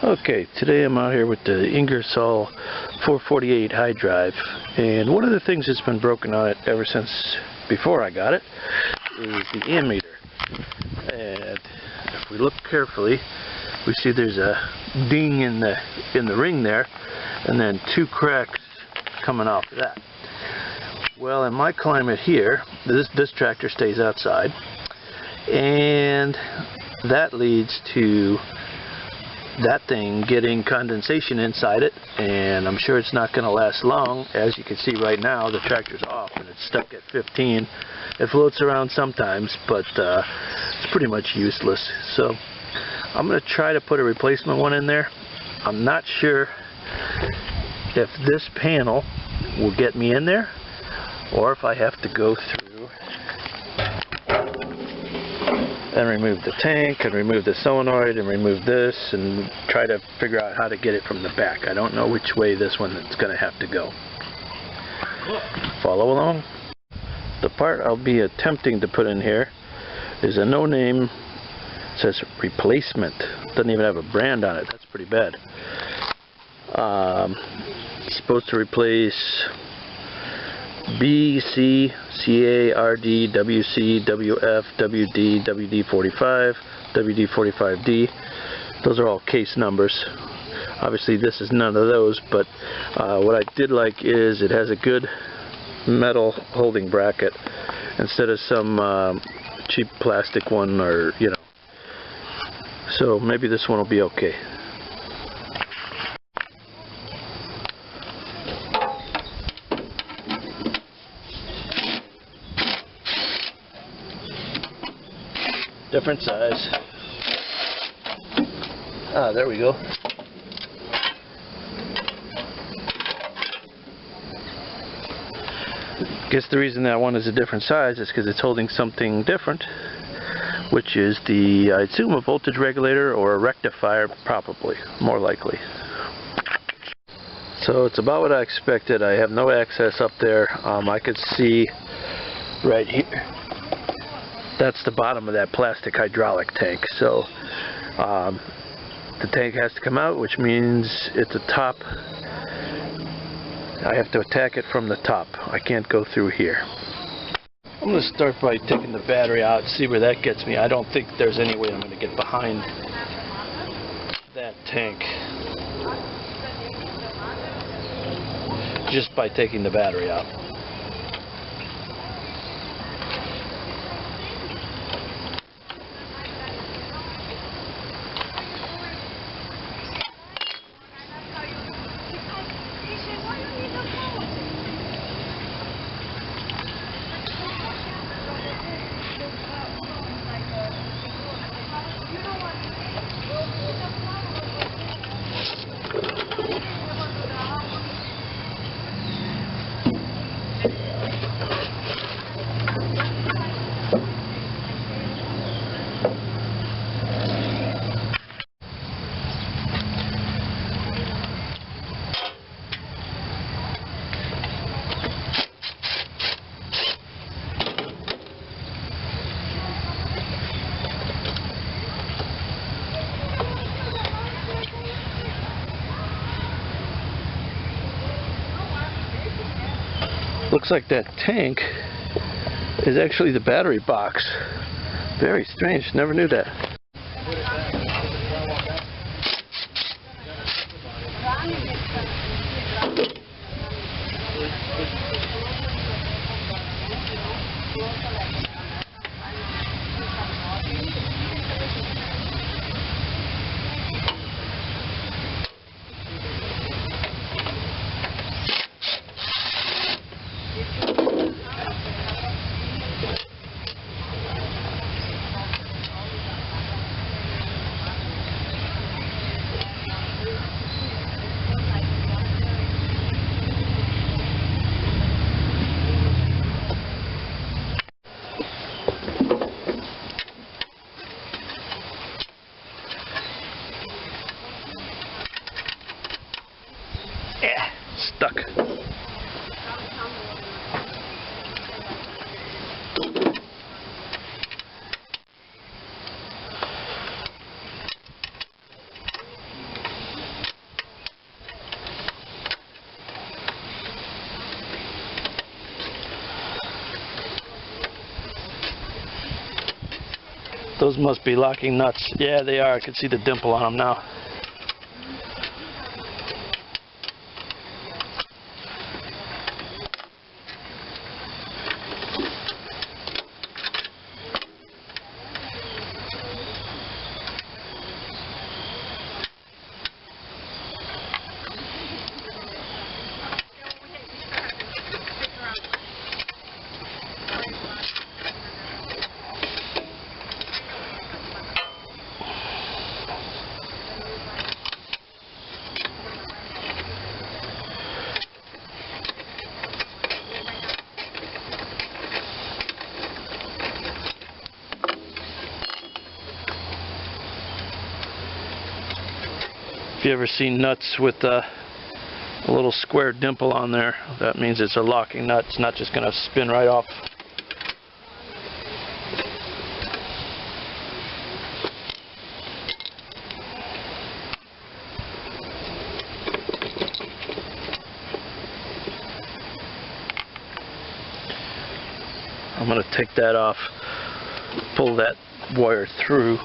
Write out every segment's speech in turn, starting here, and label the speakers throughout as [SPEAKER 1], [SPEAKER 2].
[SPEAKER 1] Okay, today I'm out here with the Ingersoll 448 high drive, and one of the things that's been broken on it ever since before I got it is the ammeter. And if we look carefully, we see there's a ding in the ring there, and then two cracks coming off of that. Well, in my climate here, this tractor stays outside, and that leads to that thing getting condensation inside it, and I'm sure it's not going to last long. As you can see right now, the tractor's off and it's stuck at 15. It floats around sometimes, but it's pretty much useless. So I'm going to try to put a replacement one in there. I'm not sure if this panel will get me in there, or if I have to go through and remove the tank and remove the solenoid and remove this and try to figure out how to get it from the back. I don't know which way this one is going to have to go. Follow along. The part I'll be attempting to put in here is a no-name. It says replacement. Doesn't even have a brand on it. That's pretty bad. It's supposed to replace B, C, CA, RD, WC, WF, WD, WD45, WD45D. Those are all case numbers. Obviously this is none of those, but what I did like is it has a good metal holding bracket instead of some cheap plastic one, or you know. So maybe this one will be okay. Different size. Ah, there we go. Guess the reason that one is a different size is because it's holding something different, which is the, I assume, a voltage regulator or a rectifier, probably, more likely. So it's about what I expected. I have no access up there. I could see right here. That's the bottom of that plastic hydraulic tank. So the tank has to come out, which means it's a top. I have to attack it from the top. I can't go through here. I'm going to start by taking the battery out, see where that gets me. I don't think there's any way I'm going to get behind that tank just by taking the battery out. Looks like that tank is actually the battery box. Very strange, never knew that. Those must be locking nuts. Yeah, they are. I can see the dimple on them now. If you ever seen nuts with a little square dimple on there, that means it's a locking nut. It's not just going to spin right off. I'm going to take that off, pull that wire through.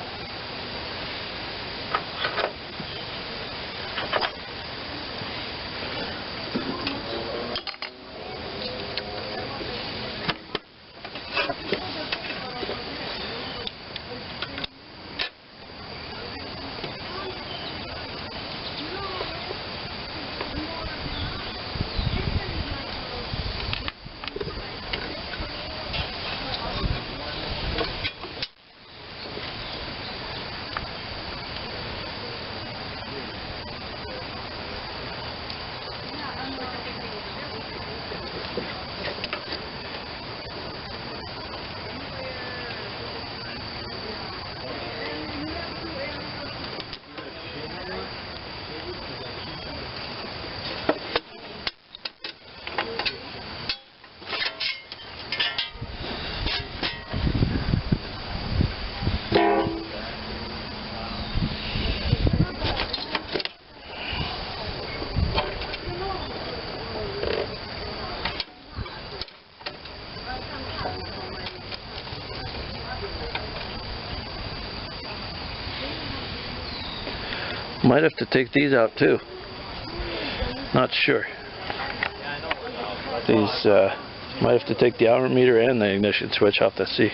[SPEAKER 1] Might have to take these out too. Not sure. These might have to take the ammeter and the ignition switch off the C.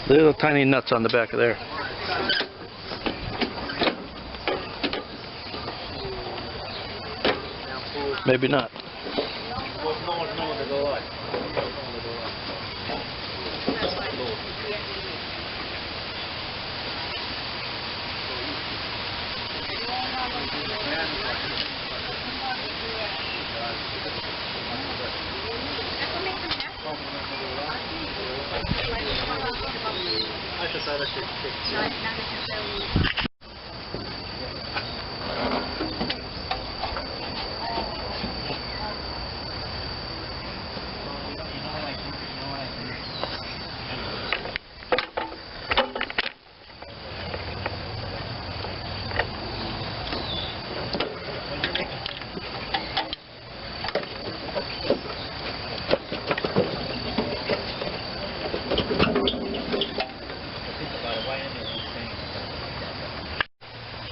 [SPEAKER 1] Little tiny nuts on the back of there. Maybe not.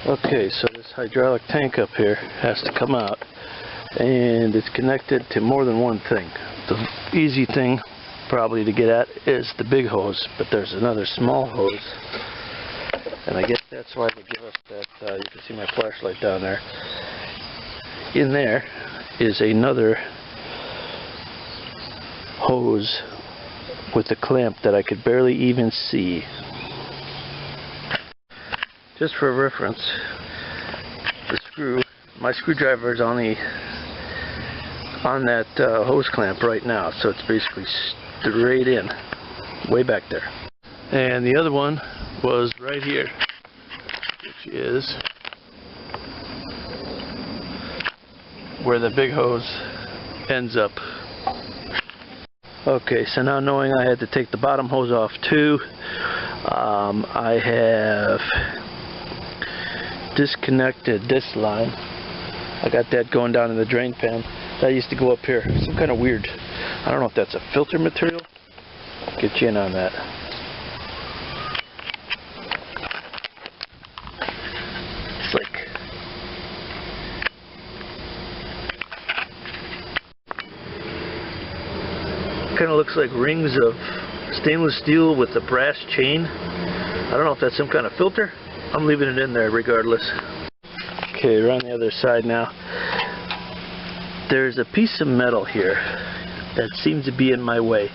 [SPEAKER 1] Okay, so this hydraulic tank up here has to come out, and it's connected to more than one thing. The easy thing probably to get at is the big hose, but there's another small hose, and I guess that's why they give us that. You can see my flashlight down there. In there is another hose with a clamp that I could barely even see. Just for reference, my screwdriver is only on that hose clamp right now, so it's basically straight in, way back there. And the other one was right here, which is where the big hose ends up. Okay, so now knowing I had to take the bottom hose off too, I have disconnected this line. I got that going down in the drain pan. That used to go up here. Some kind of weird, I don't know if that's a filter material. Get you in on that. It's like kind of looks like rings of stainless steel with a brass chain. I don't know if that's some kind of filter. I'm leaving it in there regardless. Okay, we're on the other side now. There's a piece of metal here that seems to be in my way.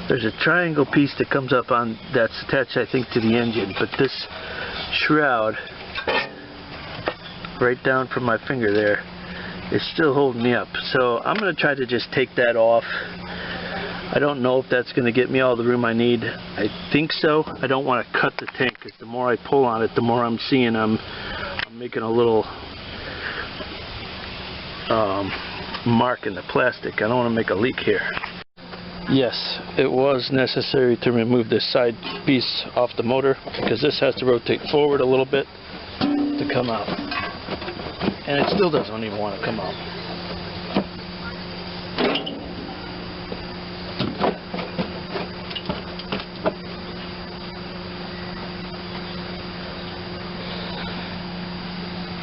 [SPEAKER 1] There's a triangle piece that comes up on, that's attached I think to the engine, but this shroud right down from my finger there is still holding me up. So I'm going to try to just take that off. I don't know if that's going to get me all the room I need. I think so. I don't want to cut the tank, because the more I pull on it, the more I'm seeing I'm making a little mark in the plastic. I don't want to make a leak here. Yes, it was necessary to remove this side piece off the motor, because this has to rotate forward a little bit to come out. And it still doesn't even want to come out.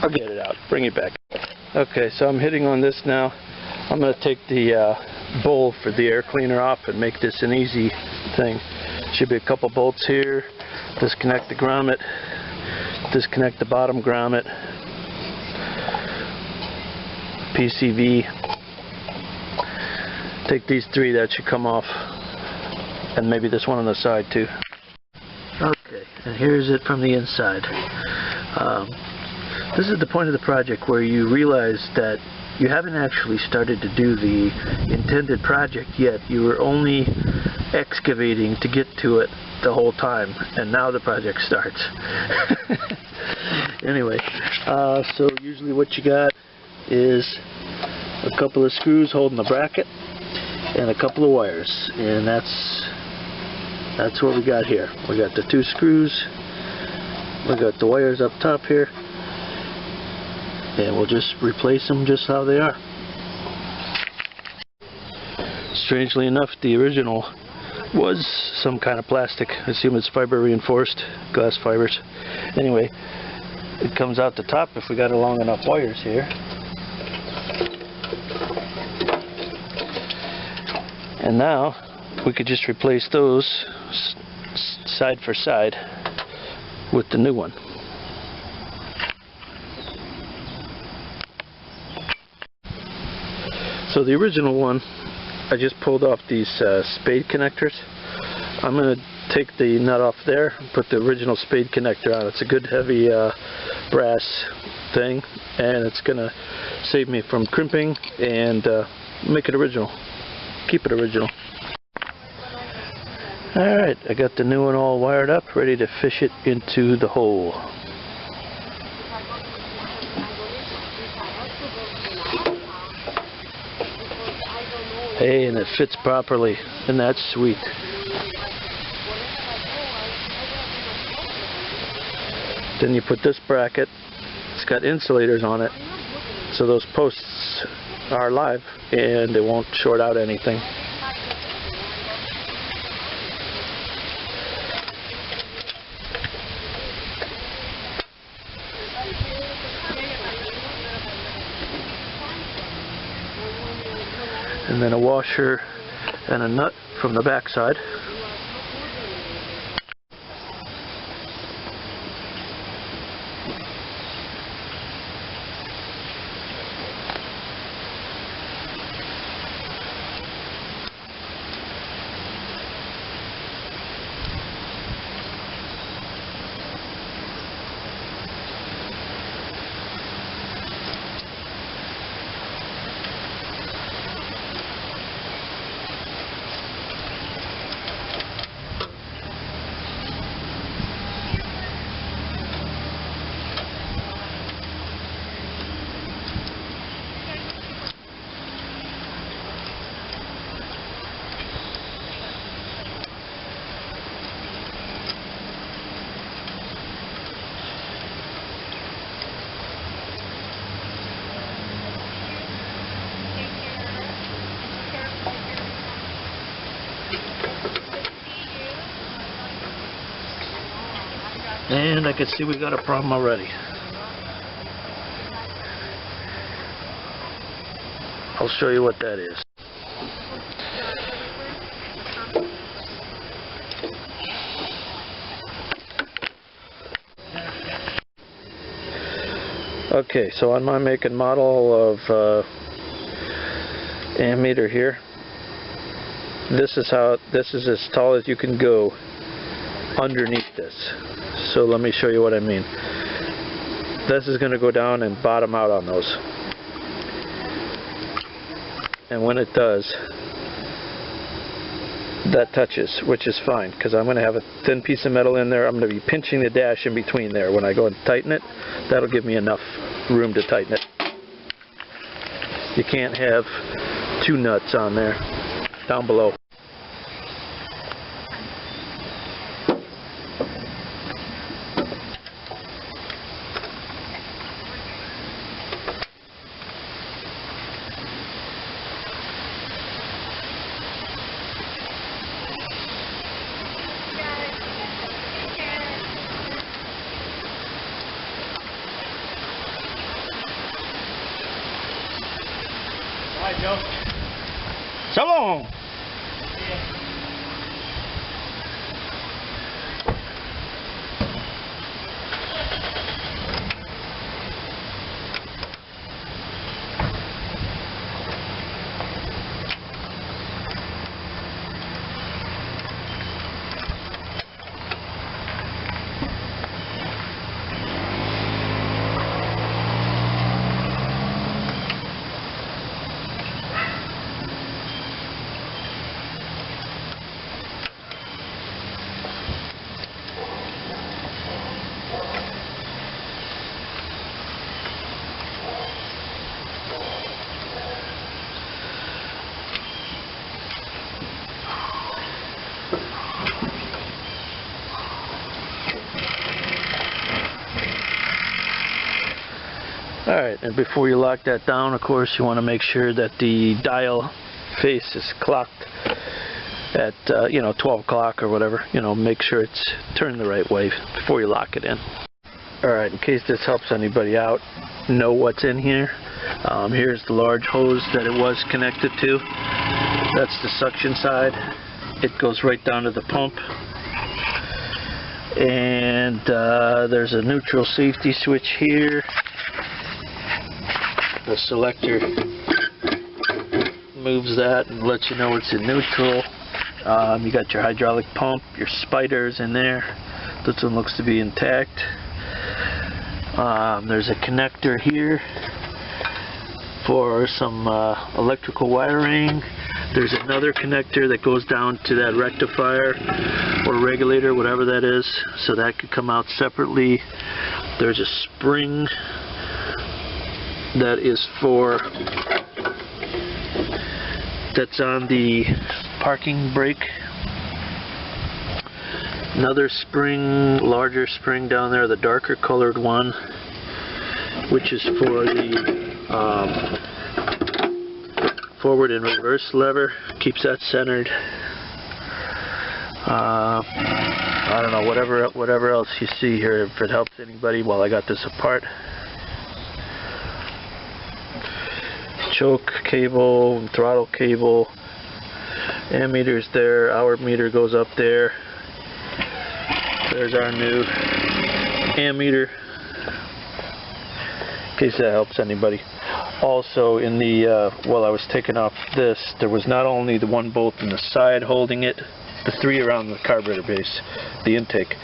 [SPEAKER 1] I'll get it out. Bring it back. Okay, so I'm hitting on this now. I'm going to take the bowl for the air cleaner off and make this an easy thing. Should be a couple bolts here. Disconnect the grommet. Disconnect the bottom grommet. PCV. Take these three, that should come off. And maybe this one on the side too. Okay, and here's it from the inside. This is the point of the project where you realize that you haven't actually started to do the intended project yet. You were only excavating to get to it the whole time, and now the project starts. Anyway, so usually what you got is a couple of screws holding the bracket and a couple of wires, and that's what we got here. We got the two screws, we got the wires up top here, and we'll just replace them just how they are. Strangely enough, the original was some kind of plastic. I assume it's fiber reinforced, glass fibers. Anyway, it comes out the top if we got long enough wires here. And now we could just replace those side for side with the new one. So the original one, I just pulled off these spade connectors. I'm going to take the nut off there and put the original spade connector on. It's a good heavy brass thing, and it's going to save me from crimping and make it original. Keep it original. Alright, I got the new one all wired up, ready to fish it into the hole. Hey, and it fits properly, and that's sweet. Then you put this bracket, it's got insulators on it, so those posts are live and it won't short out anything. And then a washer and a nut from the back side. And I can see we got a problem already. I'll show you what that is. Okay, so on my make and model of ammeter here, this is as tall as you can go underneath this. So let me show you what I mean. This is going to go down and bottom out on those. And when it does, that touches, which is fine, because I'm going to have a thin piece of metal in there. I'm going to be pinching the dash in between there. When I go and tighten it, that'll give me enough room to tighten it. You can't have two nuts on there, down below.
[SPEAKER 2] Joe.
[SPEAKER 1] So long! Alright, and before you lock that down, of course, you want to make sure that the dial face is clocked at, 12 o'clock or whatever. Make sure it's turned the right way before you lock it in. Alright, in case this helps anybody out, know what's in here. Here's the large hose that it was connected to. That's the suction side. It goes right down to the pump. And there's a neutral safety switch here. The selector moves that and lets you know it's in neutral. You got your hydraulic pump, your spiders in there. This one looks to be intact. There's a connector here for some electrical wiring. There's another connector that goes down to that rectifier or regulator, whatever that is, so that could come out separately. There's a spring that is that's on the parking brake. Another spring, larger spring down there, the darker colored one, which is for the forward and reverse lever. Keeps that centered. I don't know, whatever else you see here, if it helps anybody while I got this apart. Choke cable, throttle cable, ammeter's there, hour meter goes up there. There's our new ammeter, in case that helps anybody. Also, in the while I was taking off this, there was not only the one bolt in the side holding it, the three around the carburetor base, the intake,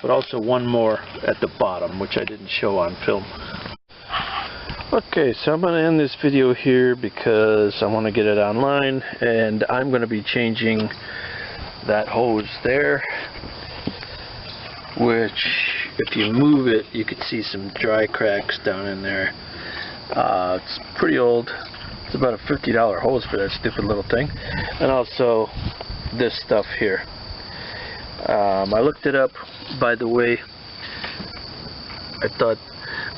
[SPEAKER 1] but also one more at the bottom, which I didn't show on film. Okay, so I'm going to end this video here because I want to get it online, and I'm going to be changing that hose there, which if you move it you can see some dry cracks down in there. It's pretty old. It's about a $50 hose for that stupid little thing. And also this stuff here. I looked it up, by the way. I thought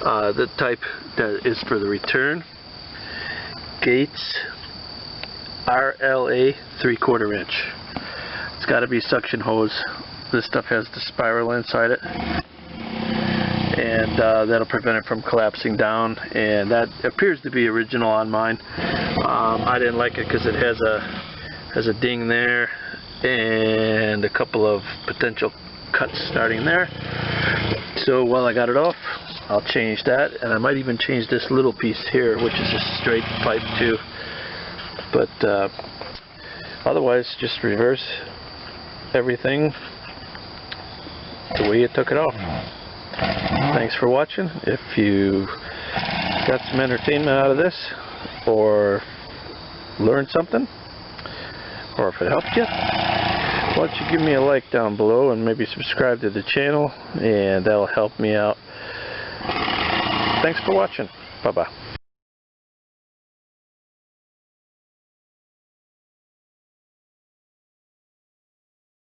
[SPEAKER 1] the type that is for the return, Gates RLA 3/4 inch. It's got to be suction hose. This stuff has the spiral inside it. and that'll prevent it from collapsing down, and that appears to be original on mine. I didn't like it because it has a ding there and a couple of potential cuts starting there. So while I got it off, I'll change that, and I might even change this little piece here, which is a straight pipe too. But otherwise, just reverse everything the way you took it off. Thanks for watching. If you got some entertainment out of this, or learned something, or if it helped you, why don't you give me a like down below and maybe subscribe to the channel, and that'll help me out. Thanks for watching. Bye-bye.